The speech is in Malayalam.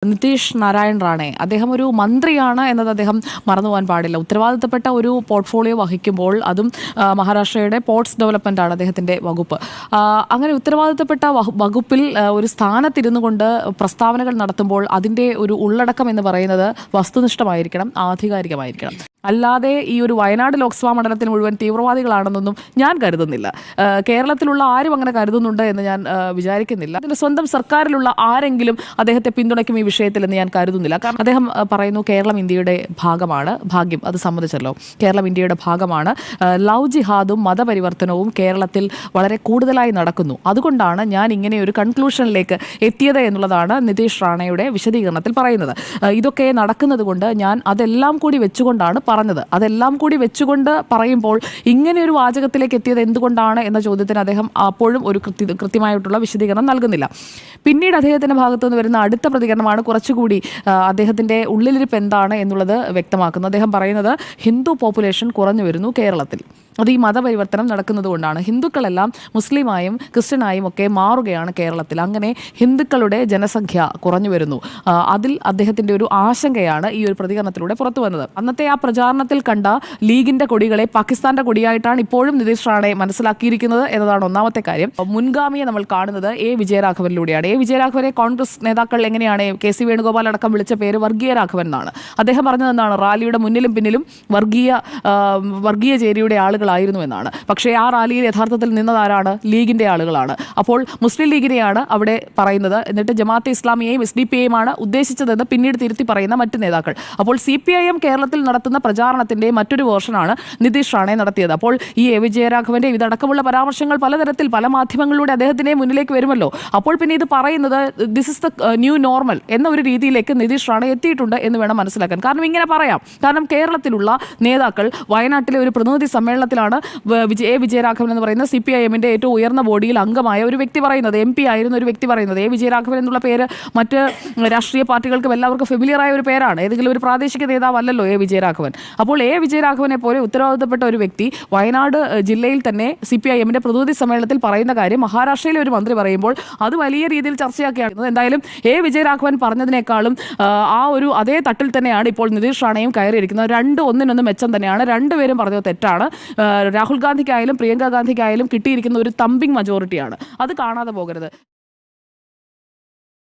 നിതീഷ് നാരായൺ റാണെ അദ്ദേഹം ഒരു മന്ത്രിയാണ് എന്നത് അദ്ദേഹം മറന്നുപോകാൻ പാടില്ല. ഉത്തരവാദിത്തപ്പെട്ട ഒരു പോർട്ട്ഫോളിയോ വഹിക്കുമ്പോൾ അതും മഹാരാഷ്ട്രയുടെ പോർട്സ് ഡെവലപ്മെന്റ് ആണ് അദ്ദേഹത്തിന്റെ വകുപ്പ്. അങ്ങനെ ഉത്തരവാദിത്തപ്പെട്ട വകുപ്പിൽ ഒരു സ്ഥാനത്തിരുന്നു കൊണ്ട് പ്രസ്താവനകൾ നടത്തുമ്പോൾ അതിന്റെ ഒരു ഉള്ളടക്കം എന്ന് പറയുന്നത് വസ്തുനിഷ്ഠമായിരിക്കണം, ആധികാരികമായിരിക്കണം. അല്ലാതെ ഈ ഒരു വയനാട് ലോക്സഭാ മണ്ഡലത്തിൽ മുഴുവൻ തീവ്രവാദികളാണെന്നൊന്നും ഞാൻ കരുതുന്നില്ല. കേരളത്തിലുള്ള ആരും അങ്ങനെ കരുതുന്നുണ്ട് എന്ന് ഞാൻ വിചാരിക്കുന്നില്ല. അതിന്റെ സ്വന്തം സർക്കാരിലുള്ള ആരെങ്കിലും അദ്ദേഹത്തെ പിന്തുണയ്ക്കും ഈ വിഷയത്തിൽ എന്ന് ഞാൻ കരുതുന്നില്ല. കാരണം അദ്ദേഹം പറയുന്നു കേരളം ഇന്ത്യയുടെ ഭാഗമാണ്. ഭാഗ്യം, അത് സമ്മതിച്ചല്ലോ. കേരളം ഇന്ത്യയുടെ ഭാഗമാണ്. ലവ് ജിഹാദും മതപരിവർത്തനവും കേരളത്തിൽ വളരെ കൂടുതലായി നടക്കുന്നു. അതുകൊണ്ടാണ് ഞാൻ ഇങ്ങനെ ഒരു കൺക്ലൂഷനിലേക്ക് എത്തിയത് എന്നുള്ളതാണ് നിതീഷ് റാണയുടെ വിശദീകരണത്തിൽ പറയുന്നത്. ഇതൊക്കെ നടക്കുന്നത് കൊണ്ട് ഞാൻ അതെല്ലാം കൂടി വെച്ചുകൊണ്ടാണ് പറഞ്ഞത്. അതെല്ലാം കൂടി വെച്ചുകൊണ്ട് പറയുമ്പോൾ ഇങ്ങനെ ഒരു വാചകത്തിലേക്ക് എത്തിയത് എന്തുകൊണ്ടാണ് എന്ന ചോദ്യത്തിന് അദ്ദേഹം അപ്പോഴും ഒരു കൃത്യമായിട്ടുള്ള വിശദീകരണം നൽകുന്നില്ല. പിന്നീട് അദ്ദേഹത്തിന്റെ ഭാഗത്തു നിന്ന് വരുന്ന അടുത്ത പ്രതികരണമാണ് കുറച്ചുകൂടി അദ്ദേഹത്തിന്റെ ഉള്ളിലിരിപ്പ് എന്താണ് എന്നുള്ളത് വ്യക്തമാക്കുന്നത്. അദ്ദേഹം പറയുന്നത് ഹിന്ദു പോപ്പുലേഷൻ കുറഞ്ഞു വരുന്നു കേരളത്തിൽ. അത് ഈ മതപരിവർത്തനം നടക്കുന്നത് കൊണ്ടാണ്. ഹിന്ദുക്കളെല്ലാം മുസ്ലിമായും ക്രിസ്ത്യനായും ഒക്കെ മാറുകയാണ് കേരളത്തിൽ. അങ്ങനെ ഹിന്ദുക്കളുടെ ജനസംഖ്യ കുറഞ്ഞു വരുന്നു. അതിൽ അദ്ദേഹത്തിന്റെ ഒരു ആശങ്കയാണ് ഈ ഒരു പ്രതികരണത്തിലൂടെ പുറത്തു വന്നത്. അന്നത്തെ ആ പ്രചാരണത്തിൽ കണ്ട ലീഗിന്റെ കൊടികളെ പാകിസ്ഥാന്റെ കൊടിയായിട്ടാണ് ഇപ്പോഴും നിതീഷ് റാണെ മനസ്സിലാക്കിയിരിക്കുന്നത് എന്നതാണ് ഒന്നാമത്തെ കാര്യം. മുൻഗാമിയെ നമ്മൾ കാണുന്നത് എ വിജയരാഘവനിലൂടെയാണ്. എ വിജയരാഘവനെ കോൺഗ്രസ് നേതാക്കൾ എങ്ങനെയാണ് കെ സി വേണുഗോപാൽ അടക്കം വിളിച്ച പേര് വർഗീയ രാഘവൻ എന്നാണ്. അദ്ദേഹം പറഞ്ഞതെന്താണ്? റാലിയുടെ മുന്നിലും പിന്നിലും വർഗീയ ചേരിയുടെ ആളുകളായിരുന്നു എന്നാണ്. പക്ഷേ ആ റാലിയിൽ യഥാർത്ഥത്തിൽ നിന്നതാരാണ്? ലീഗിന്റെ ആളുകളാണ്. അപ്പോൾ മുസ്ലിം ലീഗിനെയാണ് അവിടെ പറയുന്നത്. എന്നിട്ട് ജമാഅത്തെ ഇസ്ലാമിയെയും SDP യെയുമാണ് ഉദ്ദേശിച്ചതെന്ന് പിന്നീട് തിരുത്തി പറയുന്ന മറ്റ് നേതാക്കൾ. അപ്പോൾ CPIM കേരളത്തിൽ നടത്തുന്ന പ്രചാരണത്തിന്റെ മറ്റൊരു വേർഷനാണ് നിതീഷ് റാണെ നടത്തിയത്. അപ്പോൾ ഈ എ വിജയരാഘവന്റെ ഇതടക്കമുള്ള പരാമർശങ്ങൾ പലതരത്തിൽ പല മാധ്യമങ്ങളിലൂടെ അദ്ദേഹത്തിന്റെ മുന്നിലേക്ക് വരുമല്ലോ. അപ്പോൾ പിന്നെ ഇത് പറയുന്നത് this is the new normal എന്ന ഒരു രീതിയിലേക്ക് നിതീഷ് റാണെ എത്തിയിട്ടുണ്ട് എന്ന് വേണം മനസ്സിലാക്കാൻ. കാരണം ഇങ്ങനെ പറയാം. കാരണം കേരളത്തിലുള്ള നേതാക്കൾ വയനാട്ടിലെ ഒരു പ്രതിനിധി സമ്മേളനത്തിലാണ് എ വിജയരാഘവൻ എന്ന് പറയുന്ന CPIMന്റെ ഏറ്റവും ഉയർന്ന ബോഡിയിൽ അംഗമായ ഒരു വ്യക്തി പറയുന്നത്, MP ആയിരുന്ന ഒരു വ്യക്തി പറയുന്നത്. എ വിജയരാഘവൻ എന്നുള്ള പേര് മറ്റ് രാഷ്ട്രീയ പാർട്ടികൾക്കും എല്ലാവർക്കും ഫെമിലിയറായ ഒരു പേരാണ്. ഏതെങ്കിലും ഒരു പ്രാദേശിക നേതാവ് അല്ലല്ലോ എ വിജയരാഘവൻ. അപ്പോൾ എ വിജയരാഘവനെ പോലെ ഉത്തരവാദിത്തപ്പെട്ട ഒരു വ്യക്തി വയനാട് ജില്ലയിൽ തന്നെ CPIMന്റെ പ്രതിനിധി സമ്മേളനത്തിൽ പറയുന്ന കാര്യം മഹാരാഷ്ട്രയിലെ ഒരു മന്ത്രി പറയുമ്പോൾ അത് വലിയ രീതിയിൽ ചർച്ചയാക്കിയാണ്. എന്തായാലും എ വിജയരാഘവൻ പറഞ്ഞതിനേക്കാളും ആ ഒരു അതേ തട്ടിൽ തന്നെയാണ് ഇപ്പോൾ നിതീഷ് റാണയും കയറിയിരിക്കുന്നത്. ഒന്നിനൊന്ന് മെച്ചം തന്നെയാണ്. രണ്ടുപേരും പറഞ്ഞത് തെറ്റാണ്. രാഹുൽ ഗാന്ധിക്കായാലും പ്രിയങ്ക ഗാന്ധിക്കായാലും കിട്ടിയിരിക്കുന്ന ഒരു തമ്പിങ് മജോറിറ്റിയാണ്. അത് കാണാതെ പോകരുത്.